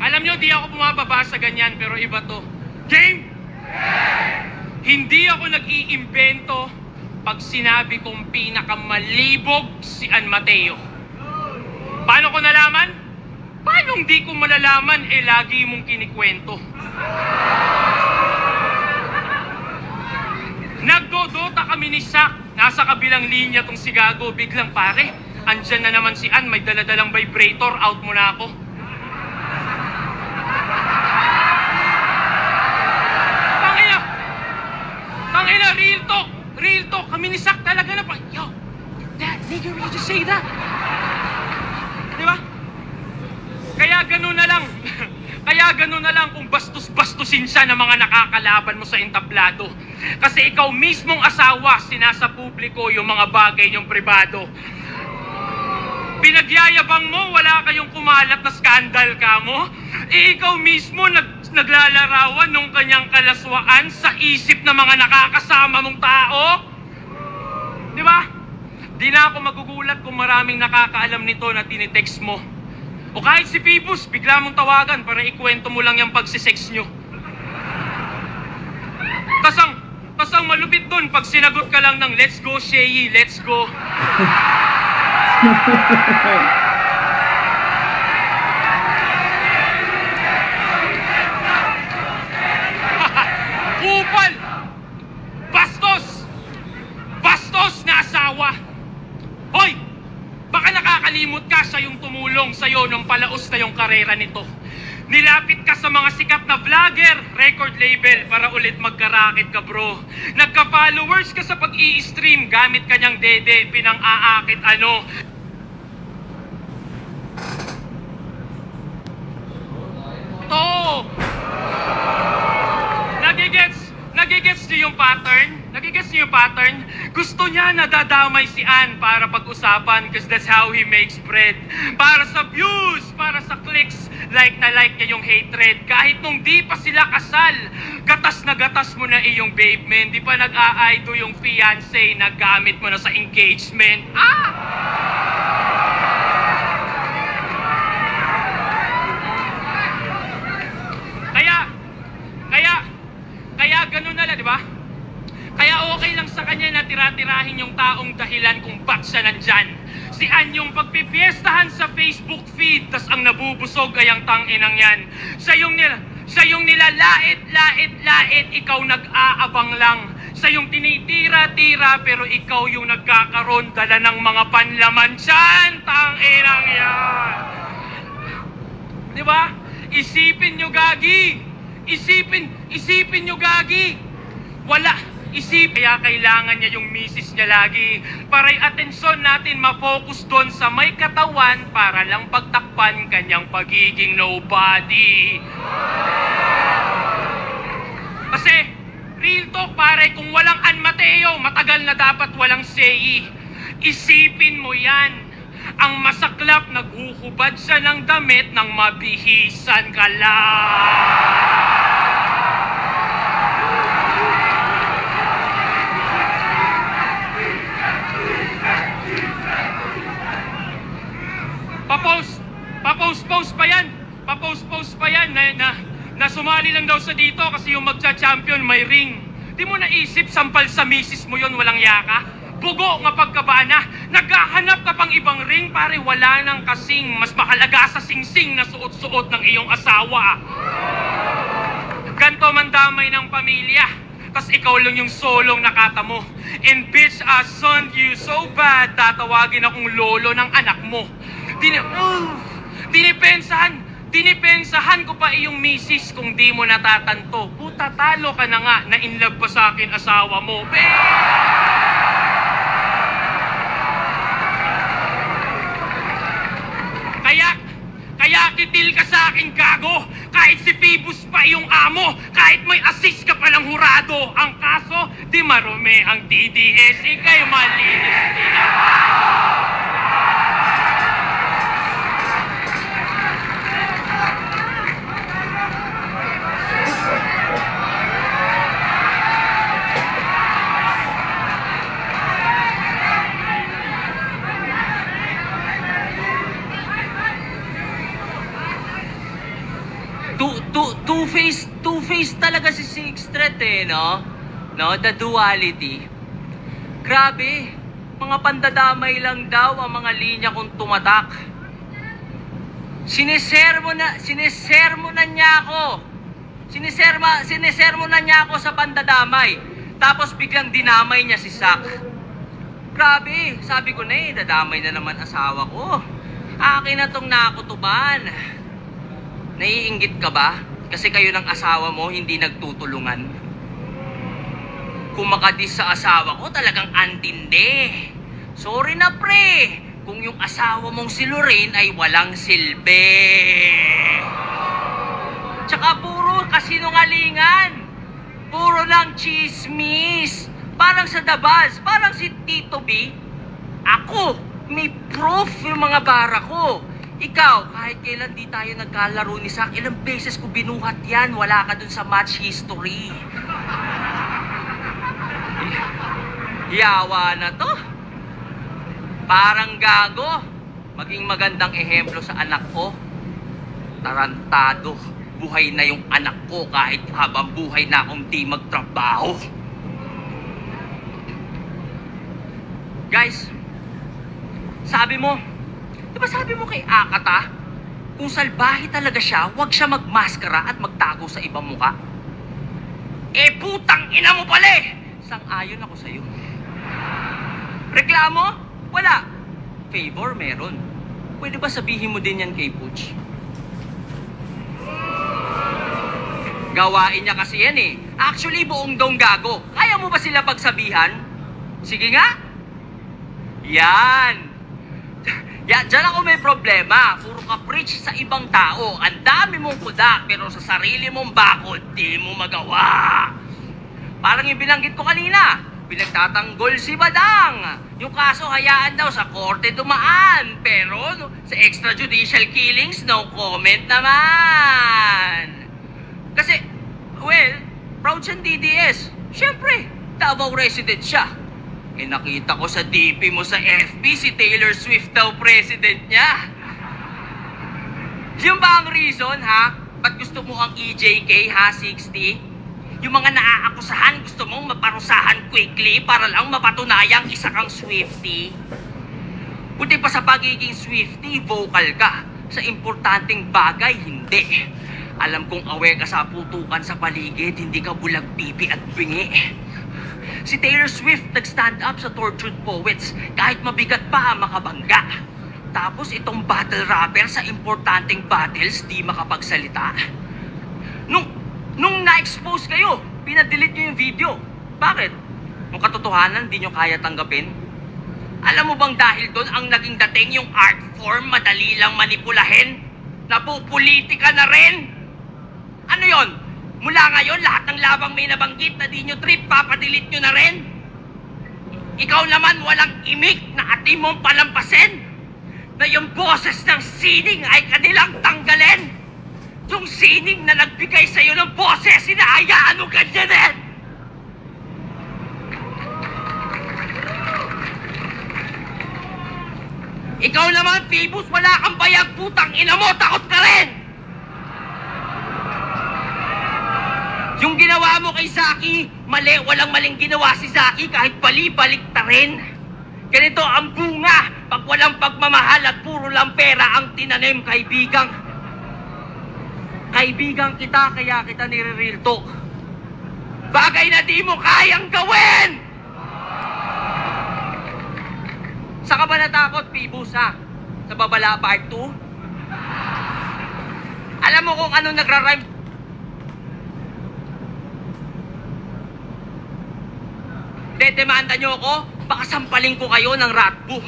Alam nyo, di ako bumababa sa ganyan, pero iba to. Game! Hindi ako nag-iimbento pag sinabi kong pinakamalibog si Ann Mateo. Paano ko nalaman? Paano hindi ko malalaman, lagi mong kinikwento? Nagdodota kami ni Zack. Nasa kabilang linya tong si Gago. Biglang pare, andyan na naman si Ann. May daladalang vibrator. Out mo na ako. Tangina, real talk. Kami ni Zack talaga na pa. Yo, that nigga really just say that. Diba? Kaya ganun na lang kung bastos-bastusin siya ng mga nakakalaban mo sa entablado. Kasi ikaw mismong asawa, sinasa publiko yung mga bagay niyong pribado. Pinagyayabang mo, wala kayong kumalat na skandal ka mo. Ikaw mismo naglalarawan nung kanyang kalaswaan sa isip ng mga nakakasama mong tao. Di ba? Di na ako magugulat kung maraming nakakaalam nito na tinitext mo. O kahit si Pibus, bigla mong tawagan para ikwento mo lang yung pagsisex nyo. Tasang malupit dun pag sinagot ka lang ng let's go, Sheyi, let's go. Kupal! Bastos na asawa! karera nito. Nilapit ka sa mga sikat na vlogger, record label, para ulit magkarakit ka, bro. Nagka-followers ka sa pag-i-stream, gamit kanyang dede, pinang-aakit ano. Nagigets niyo yung pattern? Nagigets niyo yung pattern? Gusto niya nadadamay si Ann para pag-usapan because that's how he makes bread. Para sa views, para sa clicks, like na like niya yung hatred. Kahit nung di pa sila kasal, gatas na gatas mo na iyong babe, man. Di pa nag-a-aido yung fiancé, nagamit mo na sa engagement. Kaya ganun na lang, di ba? Kaya okay lang sa kanya na tira-tirahin yung taong dahilan kung ba't siya nandyan. Si Ann yung pagpipiestahan sa Facebook feed, tas ang nabubusog ay ang tanginang yan. Siya yung nilalait, ikaw nag-aabang lang. Siya yung tinitira-tira, pero ikaw yung nagkakaroon dala ng mga panlaman dyan. Tanginang yan. Di ba? Isipin nyo, gagi. Isipin nyo, gagi. Kaya kailangan niya yung misis niya lagi. Para yung atensyon natin ma-focus doon sa may katawan para lang pagtakpan kanyang pagiging nobody. Kasi, real talk pare, kung walang Ann Mateo, matagal na dapat walang Sei. Isipin mo yan. Ang masaklap, naghuhubad siya ng damit nang mabihisan ka lang. Papost pa yan na sumali lang daw sa dito kasi yung magcha-champion may ring. Di mo naisip, sampal sa misis mo yon, walang yaka? Bugo nga pagkabana, naghahanap ka pang ibang ring, pare wala nang kasing mas mahalaga sa singsing na suot-suot ng iyong asawa. Ganto man damay ng pamilya, tas ikaw lang yung solong nakatamo. And bitch, son, you so bad, tatawagin akong lolo ng anak mo. Dinipensahan ko pa iyong misis kung di mo natatanto. Puta, talo ka na nga, na in love pa sa akin asawa mo. Kaya kitil ka sa akin, gago. Kahit si Phoebus pa iyong amo, kahit may assist ka palang hurado. Ang kaso, di marumi ang DDS, ikay malinis din. Two-faced talaga si Sixth Threat no? The duality. Grabe, mga pandadamay lang daw ang mga linya kung tumatak. Sinisermonan niya ako. Sinisermonan niya ako sa pandadamay. Tapos biglang dinamay niya si Sak. Grabe, sabi ko na dadamay na naman asawa ko. Akin na tong nakutuban. Naiinggit ka ba? Kasi kayo ng asawa mo hindi nagtutulungan. Kung makadis sa asawa ko, talagang antindi. Sorry na pre, kung yung asawa mong si Lorraine ay walang silbi. Tsaka puro kasinungalingan. Puro lang chismis. Parang sa dabas, parang si Tito B. Ako, may proof yung mga bara ko. Ikaw, kahit kailan di tayo nagkalaro ni Sak, ilang beses ko binuhat yan, wala ka dun sa match history. Yawa na to. Parang gago. Maging magandang ehemplo sa anak ko. Tarantado. Buhay na yung anak ko kahit habang buhay na akong di magtrabaho. Guys, sabi mo kay Akata, kung salbahe talaga siya, huwag siya magmaskara at magtago sa ibang muka. Putang ina mo pala Sang-ayon ako sa'yo. Reklamo? Wala. Favor, meron. Pwede ba sabihin mo din yan kay Pooch? Gawain niya kasi yan eh. Actually, buong dong gago. Kaya mo ba sila pagsabihan? Sige nga. Yan. Diyan ako may problema. Puro ka preach sa ibang tao. Ang dami mong kuda, pero sa sarili mong bakod, di mo magawa. Parang yung binanggit ko kanina, pinagtatanggol si Badang. Yung kaso hayaan daw sa korte dumaan. Pero sa extrajudicial killings, no comment naman. Kasi, well, proud siyang DDS. Siyempre, Davao resident siya. Eh nakita ko sa DP mo sa FB, si Taylor Swift daw president niya. Yung ba ang reason, ha? Ba't gusto mo ang EJK, ha, 60? Yung mga naaakusahan, gusto mong maparusahan quickly para lang mapatunayang isa kang Swiftie. Buti pa sa pagiging Swiftie, vocal ka. Sa importanteng bagay, hindi. Alam kong aware ka sa putukan sa paligid, hindi ka bulag pipi at bingi. Si Taylor Swift nag-stand up sa tortured poets kahit mabigat pa ang makabangga. Tapos itong battle rapper sa importanteng battles di makapagsalita. Nung na-expose kayo, pinadelete nyo yung video. Bakit? Nung katotohanan, di nyo kaya tanggapin? Alam mo bang dahil doon ang naging dating yung art form madali lang manipulahin? Napupolitika na rin? Ano yon? Mula ngayon, lahat ng labang may nabanggit na di nyo trip, papadelete nyo na rin? Ikaw naman walang imik na atim mong palampasin? Na yung boses ng sining ay kanilang tanggalin? Yung sining na nagbigay sa'yo ng boses, hinahayaan mo ganyanin? Ikaw naman, Phoebus, wala kang bayag, putang ina mo, takot ka rin! Yung ginawa mo kay Zaki, mali, walang maling ginawa si Zaki kahit bali-balik ta rin. Ganito ang bunga, pag walang pagmamahal at puro lang pera ang tinanim, kaibigang. Kaibigang kita, kaya kita nire-real talk. Bagay na di mo kayang gawin! Saan ka ba natakot, Phoebus, ha? Sa Babala Part 2? Alam mo kung ano nagra-rhyme? Dedemanda nyo ako, baka sampaling ko kayo ng ratbo.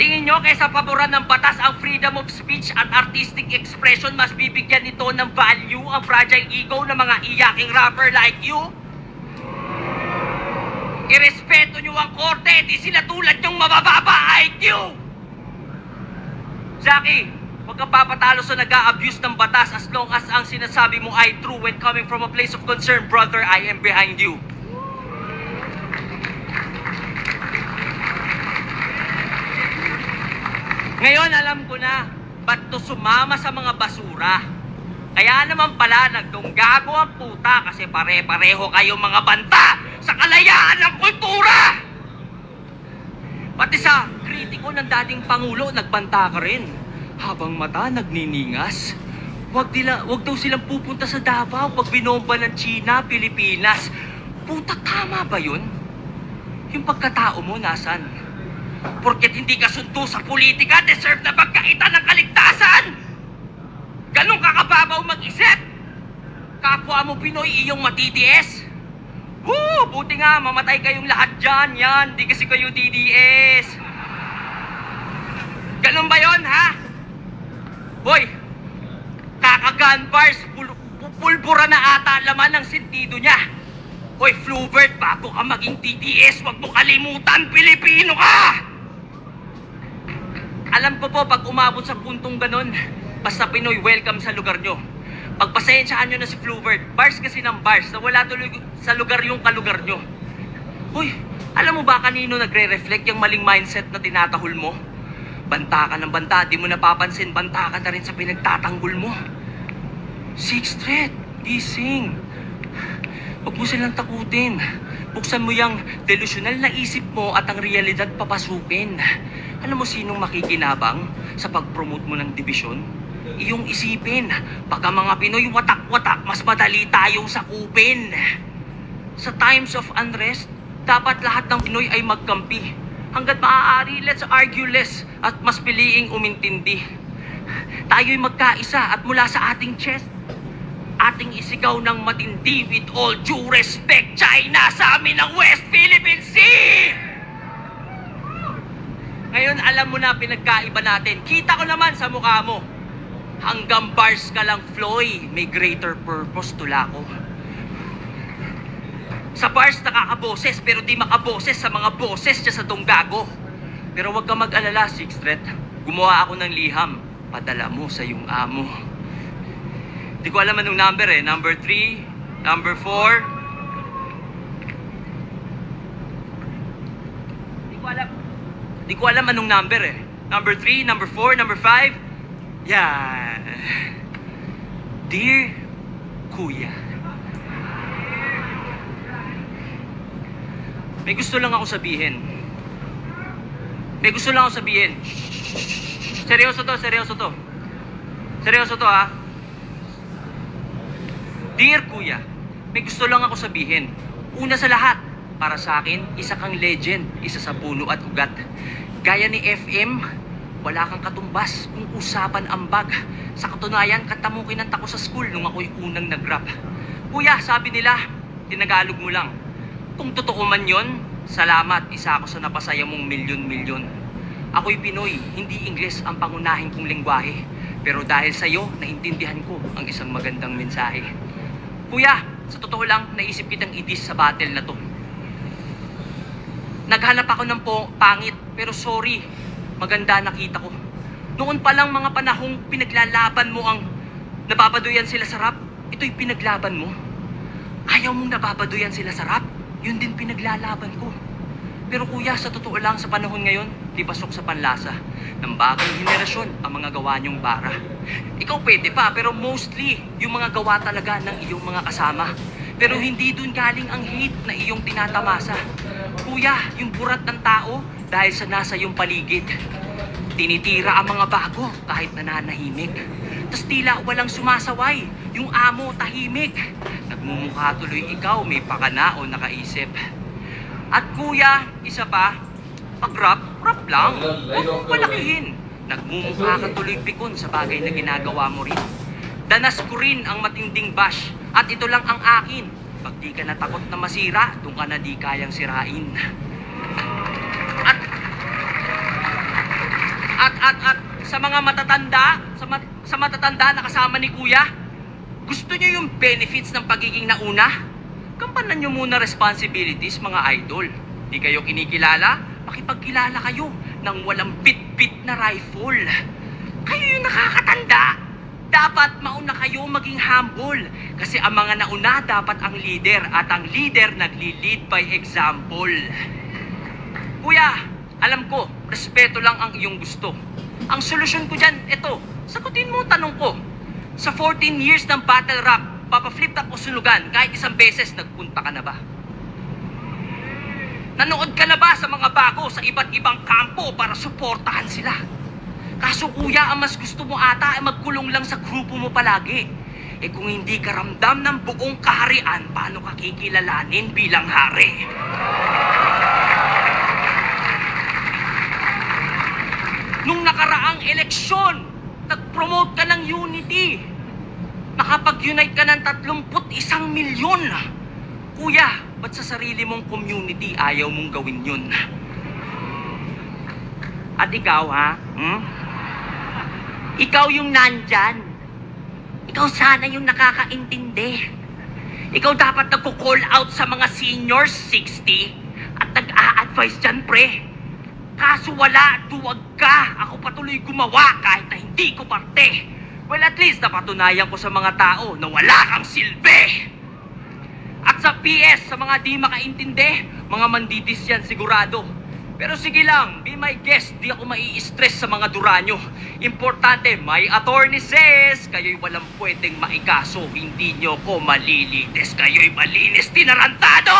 Tingin nyo, kaysa paboran ng batas ang freedom of speech at artistic expression, mas bibigyan nito ng value ang fragile ego ng mga iyaking rapper like you? Irespeto nyo ang korte, di sila tulad nyong mabababa IQ! Zaki, huwag kang papatalo sa nag-a-abuse ng batas as long as ang sinasabi mo ay true when coming from a place of concern. Brother, I am behind you. Ngayon, alam ko na, ba't to sumama sa mga basura? Kaya naman pala, nagdunggago ang puta kasi pare-pareho kayong mga banta sa kalayaan ng kultura! Pati sa kritiko ng dating Pangulo, nagbanta ka rin. Habang mata nagniningas. Wag daw silang pupunta sa Davao pag binomba ng China, Pilipinas. Puta, tama ba yun? Yung pagkatao mo, nasan? Porket hindi ka sundo sa politika, deserve na pagkaitan ng kaligtasan! Ganun ka kababaw mag-isip! Kapwa mo Pinoy, iyong matitiis? Woo! Buti nga, mamatay kayong lahat dyan, yan. Di kasi kayo DDS. Ganun ba yun, ha? Hoy, kakagan bars, pulbura na ata laman ng sentido niya. Hoy, Flubert, bago ka maging TDS, wag mo kalimutan, Pilipino ka! Alam ko po, pag umabot sa puntong ganun, basta Pinoy, welcome sa lugar nyo. Pagpasensyaan nyo na si Flubert, bars kasi ng bars, na wala tuloy sa lugar yung kalugar nyo. Hoy, alam mo ba kanino nagre-reflect yung maling mindset na tinatahol mo? Banta ka ng banta, di mo napapansin, banta ka na rin sa pinagtatanggol mo. Sixth Street, gising. Huwag mo silang takutin. Buksan mo yung delusional na isip mo at ang realidad papasukin. Alam mo sinong makikinabang sa pag-promote mo ng dibisyon? Iyong isipin, pagka mga Pinoy watak-watak, mas madali tayong sakupin. Sa times of unrest, dapat lahat ng Pinoy ay magkampi. Hanggat maaari, let's argue less at mas piliing umintindi. Tayo'y magkaisa at mula sa ating chest, ating isigaw ng matindi with all due respect, China sa amin ng West Philippine Sea! Ngayon alam mo na pinagkaiba natin. Kita ko naman sa mukha mo. Hanggang bars ka lang, Floy. May greater purpose, tulako. Sa bars nakakaboses pero di makaboses sa mga boses dyan sa Donggago. Pero wag ka mag-alala, Sixth Threat. Gumawa ako ng liham. Padala mo sa iyong amo. Di ko alam anong number eh. Number 3, number 4. Di ko alam anong number eh. Number 3, number 4, number 5. Yan. Dear Kuya. May gusto lang ako sabihin. Seryoso to. Seryoso to ha. Dear Kuya, may gusto lang ako sabihin. Una sa lahat, para sa akin, isa kang legend, isa sa puno at ugat. Gaya ni FM, wala kang katumbas kung usapan ambag. Sa katunayan, kanta mo kinanta ko sa school nung ako'y unang nag-rap. Kuya, sabi nila, tinagalog mo lang. Kung totoo man yon, salamat, isa ako sa napasaya mong milyon-milyon. Ako'y Pinoy, hindi Ingles ang pangunahin kong lengguwahe. Pero dahil sa'yo, naintindihan ko ang isang magandang mensahe. Kuya, sa totoo lang, naisip kitang idis sa battle na to. Naghanap ako ng pangit, pero sorry, maganda nakita ko. Noon pa lang mga panahong pinaglalaban mo ang nababaduyan sila sa rap, ito'y pinaglaban mo. Ayaw mong nababaduyan sila sa rap, yun din pinaglalaban ko. Pero kuya, sa totoo lang, sa panahon ngayon, di pasok sa panlasa ng bagong henerasyon ang mga gawa niyong bara. Ikaw pwede pa, pero mostly, yung mga gawa talaga ng iyong mga kasama. Pero hindi dun galing ang hate na iyong tinatamasa. Kuya, yung burat ng tao dahil sa nasa iyong paligid. Tinitira ang mga bago kahit nananahimik. Tas tila walang sumasaway, yung amo tahimik. Nagmumukha tuloy ikaw, may pakana o nakaisip. At kuya, isa pa, pag-rap, rap lang. Huwag mong palakihin. Nagmumukha ka tuloy pikon sa bagay na ginagawa mo rin. Danas ko rin ang matinding bash. At ito lang ang akin. Pag di ka natakot na masira, doon ka na di kayang sirain. At sa mga matatanda, sa matatanda na kasama ni kuya, gusto niyo yung benefits ng pagiging nauna? Kampanan nyo muna responsibilities, mga idol. Di kayo kinikilala? Makipagkilala kayo ng walang bit-bit na rifle. Kayo yung nakakatanda. Dapat mauna kayo maging humble. Kasi ang mga nauna dapat ang leader. At ang leader nagli-lead by example. Kuya, alam ko, respeto lang ang iyong gusto. Ang solusyon ko dyan, ito. Sagutin mo ang tanong ko. Sa 14 years ng battle rap, Papa-flip tap o sunugan, kahit isang beses nagpunta ka na ba? Nanood ka na ba sa mga bago sa iba't ibang kampo para suportahan sila? Kaso kuya, ang mas gusto mo ata ay magkulong lang sa grupo mo palagi. Eh kung hindi ka ramdam ng buong kaharian, paano ka kikilalanin bilang hari? Nung nakaraang eleksyon, nag-promote ka ng unity. Nakapag-unite ka ng 31 milyon. Kuya, ba't sa sarili mong community ayaw mong gawin yun? At ikaw, ha? Ikaw yung nandyan. Ikaw sana yung nakakaintindi. Ikaw dapat nagko-call out sa mga seniors 60 at nag-a-advise dyan, pre. Kaso wala, duwag ka. Ako patuloy gumawa kahit na hindi ko parte. Well, at least napatunayan ko sa mga tao na wala kang silbi. At sa PS, sa mga di makaintindi, mga manditis yan sigurado. Pero sige lang, be my guest, di ako mai-stress sa mga duranyo. Importante, may attorney says, kayo'y walang pwedeng maikaso, hindi nyo ko malilites, kayo'y malinis tinarantado!